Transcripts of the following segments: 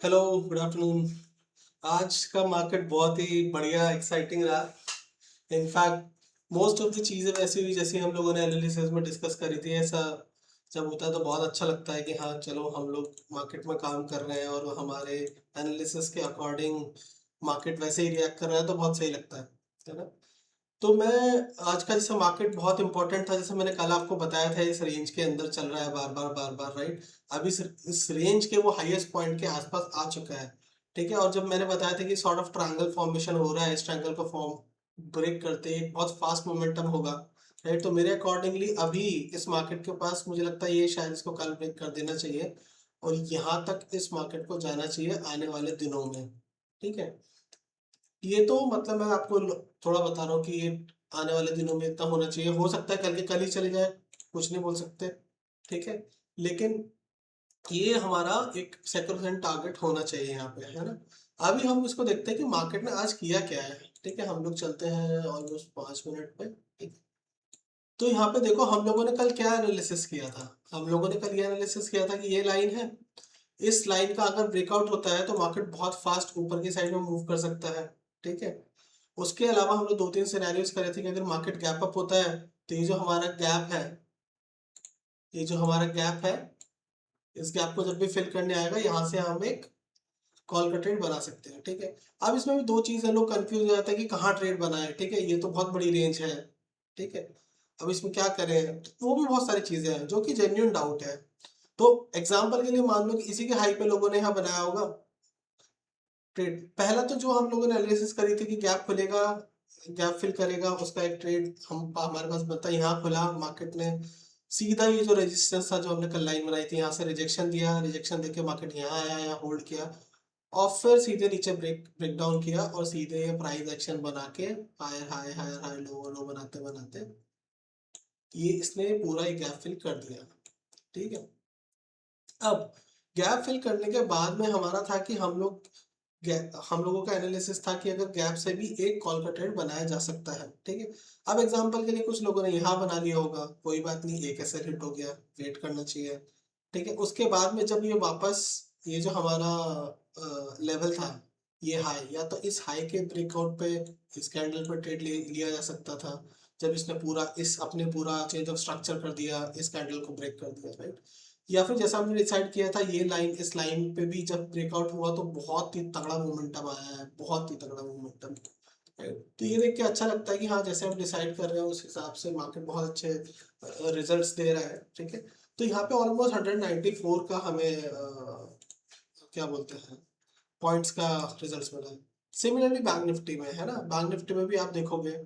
Hello, good afternoon. आज का market बहुत ही बढ़िया एक्साइटिंग रहा। इनफैक्ट मोस्ट ऑफ द चीज़ें वैसी हुई जैसे हम लोगों ने एनालिसिस में डिस्कस करी थी। ऐसा जब होता है तो बहुत अच्छा लगता है कि हाँ चलो हम लोग मार्केट में काम कर रहे हैं और हमारे एनालिसिस के अकॉर्डिंग मार्केट वैसे ही रिएक्ट कर रहा है तो बहुत सही लगता है ना। तो मैं आज का जैसे मार्केट बहुत इंपॉर्टेंट था, जैसे मैंने कल आपको बताया था इस रेंज के अंदर चल रहा है बार बार राइट। अब इस रेंज के वो हाईएस्ट पॉइंट के आसपास आ चुका है। ठीक है, और जब मैंने बताया था कि सॉर्ट ऑफ ट्रायंगल फॉर्मेशन हो रहा है, इस ट्रायंगल का फॉर्म ब्रेक करते ही बहुत फास्ट मोमेंटम होगा। राइट, तो मेरे अकॉर्डिंगली अभी इस मार्केट के पास मुझे लगता है ये शायद इसको कल ब्रेक कर देना चाहिए और यहाँ तक इस मार्केट को जाना चाहिए आने वाले दिनों में। ठीक है, ये तो मतलब मैं आपको थोड़ा बता रहा हूँ कि ये आने वाले दिनों में इतना होना चाहिए। हो सकता है कल के कल ही चले जाए, कुछ नहीं बोल सकते। ठीक है, लेकिन ये हमारा एक सेक्रोसेंट टारगेट होना चाहिए यहाँ पे, है ना। अभी हम इसको देखते हैं कि मार्केट ने आज किया क्या है। ठीक है, हम लोग चलते हैं ऑलमोस्ट 5 मिनट पे। ठीक, तो यहाँ पे देखो हम लोगों ने कल क्या एनालिसिस किया था। हम लोगों ने कल ये एनालिसिस किया था कि ये लाइन है, इस लाइन का अगर ब्रेकआउट होता है तो मार्केट बहुत फास्ट ऊपर की साइड में मूव कर सकता है। ठीक है, उसके अलावा हम लोग दो तीन सिनेरियोस करे थे कि अगर मार्केट गैप अप होता है तो ये जो हमारा गैप है, ये जो हमारा गैप है, इस गैप को जब भी फिल करने आएगा यहाँ से हम एक कॉल का ट्रेड बना सकते हैं। ठीक है, अब इसमें भी दो चीजें लोग कंफ्यूज हो जाते हैं कि कहाँ ट्रेड बनाए। ठीक है, ये तो बहुत बड़ी रेंज है। ठीक है, अब इसमें क्या करें, तो वो भी बहुत सारी चीजें हैं जो कि जेन्युइन डाउट है। तो एग्जाम्पल के लिए मान लो कि इसी के हाई पे लोगों ने यहाँ बनाया होगा ट्रेड। पहला तो जो हम लोगों ने एनालिसिस करी थी कि गैप खुलेगा, गैप फिल करेगा, उसका एक ट्रेड हमारे पास बनता है। यहाँ खुला, मार्केट ने सीधा ये जो रेजिस्टेंस था जो हमने कल लाइन बनाई थी यहाँ से रिजेक्शन दिया, रिजेक्शन देके मार्केट यहाँ आया, यहाँ होल्ड किया और फिर सीधे नीचे ब्रेक डाउन किया और सीधे प्राइस एक्शन बना के higher high higher high low low बनाते बनाते ये इसने पूरा एक गैप फिल कर दिया। ठीक है, अब गैप फिल करने के बाद में हमारा था कि हम लोगों का एनालिसिस था कि अगर गैप से भी एक कॉल का ट्रेड बनाया जा सकता है। ठीक है, अब एग्जांपल के लिए कुछ लोगों ने यहाँ बना लिया होगा, कोई बात नहीं, एक ऐसे हिट हो गया, वेट करना चाहिए। ठीक है, उसके बाद में जब ये वापस ये जो हमारा लेवल था, ये हाई, या तो इस हाई के ब्रेकआउट पे इस कैंडल पर ट्रेड लिया जा सकता था जब इसने पूरा इस अपने पूरा चेंज ऑफ स्ट्रक्चर कर दिया, इस कैंडल को ब्रेक कर दिया, राइट। या फिर जैसा हमने डिसाइड किया था ये लाइन, इस लाइन पे भी जब ब्रेकआउट हुआ तो बहुत ही तगड़ा मोमेंटम आया है, बहुत ही तगड़ा मोमेंटम। तो ये देख के अच्छा लगता है कि हाँ जैसे हम डिसाइड कर रहे हैं उस हिसाब से मार्केट बहुत अच्छे रिजल्ट्स दे रहा है। ठीक है, तो यहाँ पे ऑलमोस्ट 194 का हमें क्या बोलते हैं पॉइंट्स का रिजल्ट्स मिला है। सिमिलरली बैंक निफ्टी में है ना, बैंक निफ्टी में भी आप देखोगे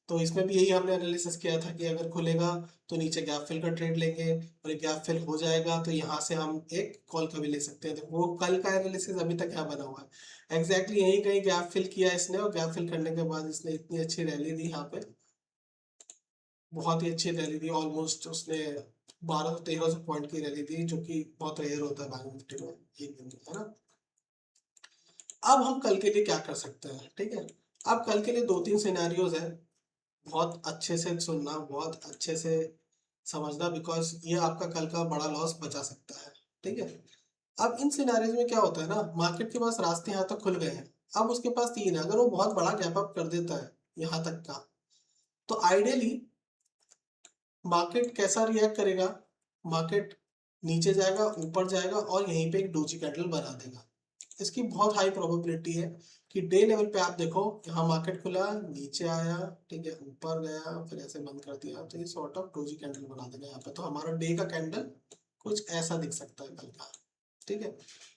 तो इसमें भी यही हमने एनालिसिस किया था कि अगर खुलेगा तो नीचे गैप फिल का ट्रेड लेंगे और एक गैप फिल हो जाएगा तो यहाँ से हम एक कॉल का भी ले सकते हैं। तो वो कल का एनालिसिस अभी तक यहाँ बना हुआ है, एग्जैक्टली यही कहीं गैप फिल किया इसने और गैप फिल करने के बाद इसने इतनी अच्छी रैली दी यहाँ पे, बहुत ही अच्छी रैली दी। ऑलमोस्ट उसने 1200-1300 पॉइंट की रैली दी जो कि बहुत रेयर होता है बैंक निफ्टी में एक दिन में, है ना। अब हम कल के लिए क्या कर सकते हैं। ठीक है, अब कल के लिए दो तीन सिनेरियोज है, बहुत अच्छे से सुनना, बहुत अच्छे से समझना, बिकॉज ये आपका कल का बड़ा लॉस बचा सकता है। ठीक है, अब इन सिनेरियोज में क्या होता है ना, मार्केट के पास रास्ते यहाँ तक खुल गए हैं, अब उसके पास तीन है, अगर वो बहुत बड़ा गैप अप कर देता है यहाँ तक का तो आइडियली मार्केट कैसा रिएक्ट करेगा, मार्केट नीचे जाएगा, ऊपर जाएगा और यहीं पे एक डोजी कैंडल बना देगा। इसकी बहुत हाई प्रोबेबिलिटी है कि डे लेवल पे आप देखो यहाँ मार्केट खुला, नीचे आया, ठीक है, ऊपर गया, फिर ऐसे बंद कर दिया, तो ये सॉर्ट ऑफ डोजी कैंडल बना देगा यहाँ पे। तो हमारा डे का कैंडल कुछ ऐसा दिख सकता है कल का। ठीक है,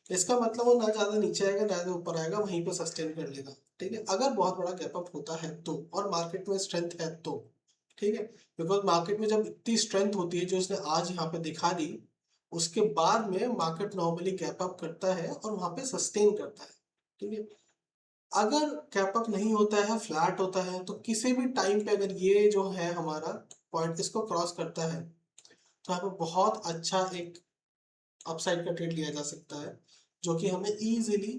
इसका मतलब वो ना ज्यादा नीचे आएगा ना ज्यादा ऊपर आएगा, वहीं पे सस्टेन कर लेगा। ठीक है, अगर बहुत बड़ा गैप अप होता है तो और मार्केट में स्ट्रेंथ है तो। ठीक है, बिकॉज मार्केट में जब इतनी स्ट्रेंथ होती है जो इसने आज यहाँ पे दिखा दी, उसके बाद में मार्केट नॉर्मली गैप अप करता है और वहां पे सस्टेन करता है। ठीक है, अगर गैप अप नहीं होता है, फ्लैट होता है, तो किसी भी टाइम पे अगर ये जो है हमारा पॉइंट इसको क्रॉस करता है तो यहाँ पे बहुत अच्छा एक अपसाइड का ट्रेड लिया जा सकता है जो कि हमें इजीली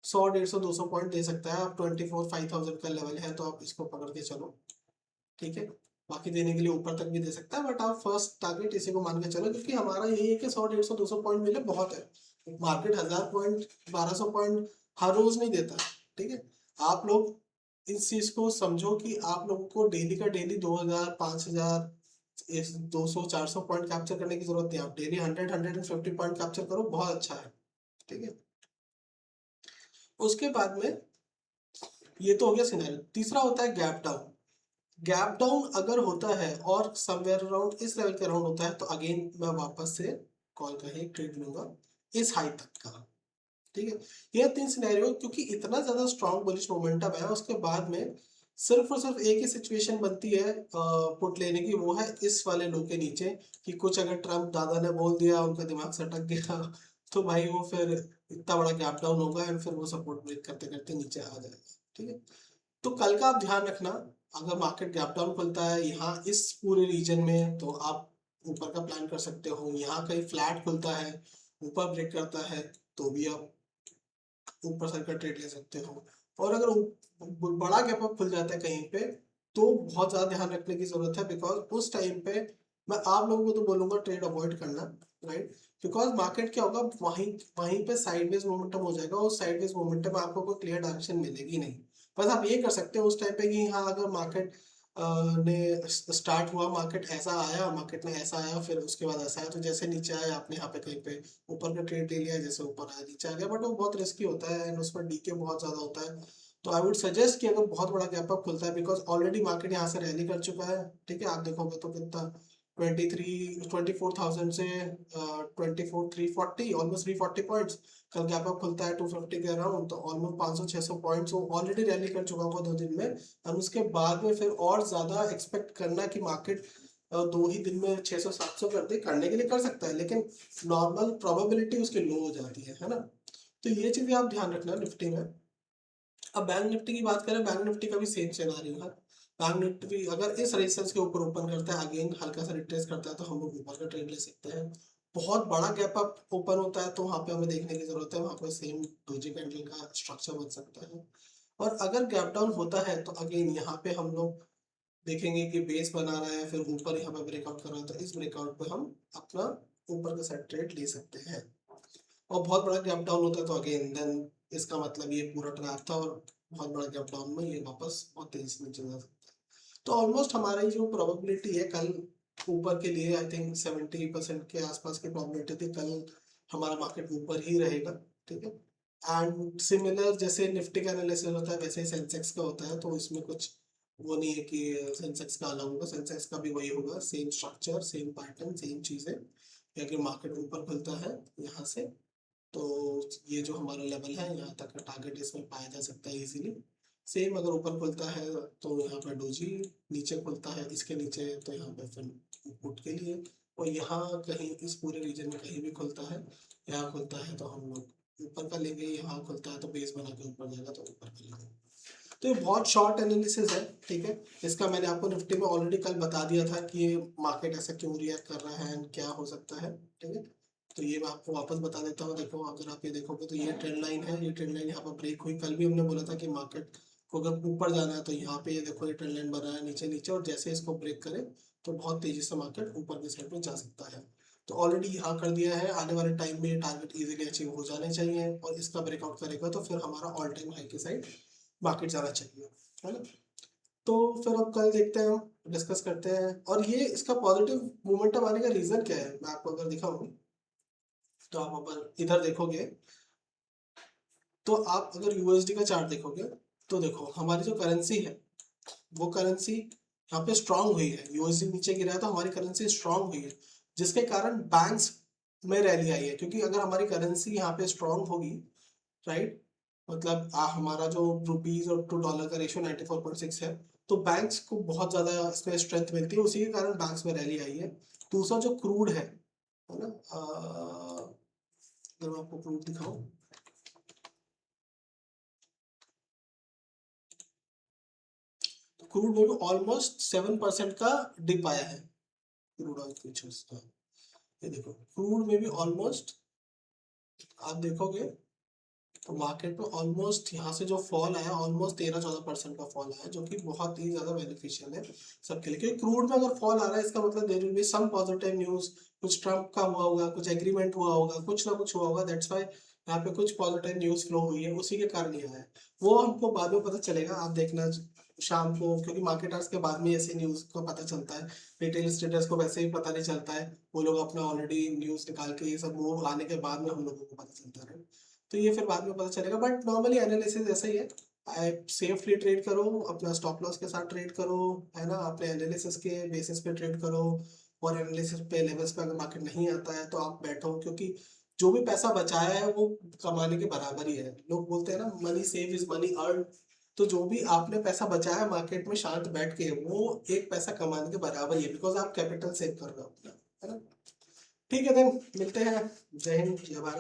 100 150 200 पॉइंट दे सकता है। अब 24,500 का लेवल है तो आप इसको पकड़ के चलो। ठीक है, बाकी देने के लिए ऊपर तक भी दे सकता है बट आप फर्स्ट टारगेट इसी को मान के चलो, क्योंकि हमारा यही है कि 100 150 200 पॉइंट मिले बहुत है। मार्केट 1000 पॉइंट 1200 पॉइंट हर रोज नहीं देता, ठीक है। आप लोग इस चीज को समझो कि आप लोगों को डेली का डेली 2000 5000 200 400 पॉइंट कैप्चर करने की जरूरत नहीं है। आप डेली 100 150 पॉइंट कैप्चर करो, बहुत अच्छा है, ठीक है। उसके बाद में ये तो हो गया सिनेरियो। तीसरा होता है गैप डाउन। गैप डाउन अगर होता है और समवेयर अराउंड इस लेवल के अराउंड होता है तो अगेन मैं वापस से कॉल का ही ट्रेड लूंगा इस हाई तक का, ठीक है। ये 3 सिनेरियो, क्योंकि इतना ज्यादा स्ट्रॉन्ग बुलिश मोमेंटम है, उसके बाद में सिर्फ और सिर्फ एक ही सिचुएशन बनती है पुट लेने की, वो है इस वाले लो के नीचे, कि कुछ अगर ट्रम्प दादा ने बोल दिया, उनका दिमाग से अटक गया तो भाई वो फिर इतना बड़ा गैप डाउन होगा एंड फिर वो सपोर्ट ब्रेक करते करते नीचे आ जाएगा, ठीक है। तो कल का आप ध्यान रखना, अगर मार्केट गैप डाउन खुलता है यहाँ इस पूरे रीजन में तो आप ऊपर का प्लान कर सकते हो। यहाँ कहीं फ्लैट खुलता है, ऊपर ब्रेक करता है, तो भी आप ऊपर साइड का ट्रेड ले सकते हो। और अगर बड़ा गैप अप खुल जाता है कहीं पे, तो बहुत ज्यादा ध्यान रखने की जरूरत है, बिकॉज उस टाइम पे मैं आप लोगों को तो बोलूंगा ट्रेड अवॉइड करना, राइट। बिकॉज मार्केट क्या होगा, वहीं वहीं पे साइडवेज मोमेंटम हो जाएगा, उस साइडवेज मोमेंटम में आपको कोई क्लियर डायरेक्शन मिलेगी नहीं। बस आप ये कर सकते हो उस टाइम पे कि हाँ, अगर मार्केट ने स्टार्ट हुआ, मार्केट ऐसा आया, मार्केट ने ऐसा आया, फिर उसके बाद ऐसा आया, तो जैसे नीचे आया आपने यहाँ पे कहीं पे ऊपर का ट्रेड ले लिया, जैसे ऊपर आया नीचे आ गया, बट वो बहुत रिस्की होता है एंड उसमें डीके बहुत ज्यादा होता है। तो आई वुड सजेस्ट कि अगर बहुत बड़ा गैप अप खुलता है, बिकॉज ऑलरेडी मार्केट यहाँ से रैली कर चुका है, ठीक है। आप देखोगे तो कितना 24,000 से 24,340 ऑलमोस्ट 340 पॉइंट्स। कल गैप अप खुलता है 250 के अराउंड, तो ऑलमोस्ट 500 600 पॉइंट्स वो ऑलरेडी रैली कर चुका होगा 2 दिन में। और उसके बाद में फिर और ज्यादा एक्सपेक्ट करना कि मार्केट 2 ही दिन में 600 700 करने के लिए कर सकता है, लेकिन नॉर्मल प्रोबेबिलिटी उसकी लो हो जाती है ना। तो ये चीजें आप ध्यान रखना निफ्टी में। अब बैंक निफ्टी की बात करें, बैंक निफ्टी का भी सेम सिनेरियो है। बैंक निफ्टी अगर इस रेजिस्टेंस के ऊपर ओपन करता है, अगेन हल्का सा रिट्रेस करता है, तो हम लोग ऊपर का ट्रेड ले सकते हैं। बहुत बड़ा गैप अप ओपन होता है तो वहां पे हमें देखने की जरूरत है, वहां पे सेम डोजी कैंडल का स्ट्रक्चर बन सकता है। और अगर गैप डाउन होता है तो अगेन यहाँ पे हम लोग देखेंगे कि बेस बना रहा है, फिर ऊपर यहाँ पे ब्रेकआउट कर रहा है, तो इस ब्रेकआउट पे हम अपना ऊपर का सेट ट्रेड ले सकते हैं। और बहुत बड़ा गैप डाउन होता है तो अगेन देन इसका मतलब ये पूरा ट्रैप था, और बहुत बड़ा गैप डाउन में ये वापस बहुत तेजी से नीचे जा सकता है। तो ऑलमोस्ट हमारी जो प्रोबेबिलिटी है कल ऊपर के लिए, आई थिंक 70% के आसपास की प्रोबेबिलिटी थी कल हमारा मार्केट ऊपर ही रहेगा, ठीक है। एंड सिमिलर जैसे निफ्टी का एनालिसिस होता है वैसे ही सेंसेक्स का होता है, तो इसमें कुछ वो नहीं है कि सेंसेक्स का अलग होगा, सेंसेक्स का भी वही होगा, same structure same pattern same चीजें। अगर मार्केट ऊपर खुलता है यहाँ से, तो ये जो हमारा लेवल है यहाँ तक का टारगेट इसमें पाया जा सकता है इजीली। सेम अगर ऊपर खुलता है तो यहाँ पर डोजी, नीचे खुलता है इसके नीचे तो यहाँ पर फिर पुट के लिए, और यहाँ कहीं इस पूरे रीजन में कहीं भी खुलता है, यहाँ खुलता है तो हम लोग ऊपर का लेंगे, यहाँ खुलता है तो बेस बना के ऊपर जाएगा तो ऊपर का लेंगे। तो ये बहुत शॉर्ट एनालिसिस है, ठीक है। इसका मैंने आपको निफ्टी में ऑलरेडी कल बता दिया था कि ये मार्केट ऐसा क्यों रिएक्ट कर रहा है एंड क्या हो सकता है, ठीक है। तो ये मैं आपको वापस बता देता हूँ। देखो अगर आप ये देखोगे तो ये ट्रेंड लाइन है, ये ट्रेंड लाइन यहाँ पर ब्रेक हुई, कल भी हमने बोला था कि मार्केट को अगर ऊपर जाना है तो यहाँ पे ये देखो ये ट्रेंड लाइन बना है नीचे नीचे, और जैसे इसको ब्रेक करे तो बहुत तेजी से मार्केट ऊपर की साइड में जा सकता है। तो ऑलरेडी यहाँ कर दिया है, आने वाले टाइम में ये टारगेट इजीली अचीव हो जाने चाहिए, और इसका ब्रेकआउट करेगा तो फिर हमारा ऑल टाइम हाई की साइड मार्केट जाना चाहिए, है ना। तो फिर अब कल देखते हैं, हम डिस्कस करते हैं। और ये इसका पॉजिटिव मोमेंटम आने का रीजन क्या है, मैं आपको अगर दिखाऊं तो आप अगर इधर देखोगे, तो आप अगर यूएसडी का चार्ट देखोगे तो देखो हमारी जो करेंसी है वो करेंसी यहाँ पे स्ट्रांग हुई है, यूएसडी नीचे गिरा है तो हमारी करेंसी स्ट्रांग हुई है, जिसके कारण बैंक्स में रैली आई है। क्योंकि अगर हमारी करेंसी यहाँ पे स्ट्रांग होगी, राइट, मतलब हमारा जो रुपीज और टू डॉलर का रेशियो 94.6 है, तो बैंक्स को बहुत ज्यादा इसमें स्ट्रेंथ मिलती है, उसी के कारण बैंक्स में रैली आई है। दूसरा जो क्रूड है ना, अगर मैं आपको क्रूड दिखाऊं, तो क्रूड में भी ऑलमोस्ट 7% का डिप आया है। क्रूड ऑयल फ्यूचर्स का ये देखो, क्रूड में भी ऑलमोस्ट आप देखोगे तो मार्केट में ऑलमोस्ट यहाँ से जो फॉल आया ऑलमोस्ट 13-14% का फॉल आया, जो कि बहुत ही ज़्यादा बेनिफिशियल है सबके लिए, क्योंकि क्रूड में अगर फॉल आ रहा है इसका मतलब there will be some positive news, कुछ ट्रम्प का हुआ होगा, कुछ एग्रीमेंट हुआ होगा, कुछ ना कुछ हुआ होगा, दैट्स वाई यहाँ पे कुछ पॉजिटिव न्यूज़ फ्लो हुई है, उसी के कारण ये आया है। वो हमको बाद में पता चलेगा, आप देखना शाम को, क्योंकि मार्केट आवर्स के बाद में ऐसी न्यूज़ को पता चलता है। रिटेल ट्रेडर्स को वैसे ही पता नहीं चलता है, वो लोग अपना ऑलरेडी न्यूज़ निकाल के ये सब मूव आने के बाद में हम लोगों को पता चलता है। तो ये फिर बाद में पता चलेगा, बट नॉर्मली एनालिसिस ऐसा ही है। आप सेफली ट्रेड करो, अपना स्टॉप लॉस के साथ ट्रेड करो, है ना, अपने एनालिसिस के बेसिस पे ट्रेड करो, और एनालिसिस पे लेवल्स पे अगर मार्केट नहीं आता है तो आप बैठो, क्योंकि जो भी पैसा बचाया है वो कमाने के बराबर ही है। लोग बोलते हैं ना, money save is money earn. तो जो भी आपने पैसा बचाया है मार्केट में शांत बैठ के, वो एक पैसा कमाने के बराबर ही है, बिकॉज आप कैपिटल सेव कर रहे हो अपना, है ना। ठीक है, देन मिलते हैं। जय हिंद, जय भारत।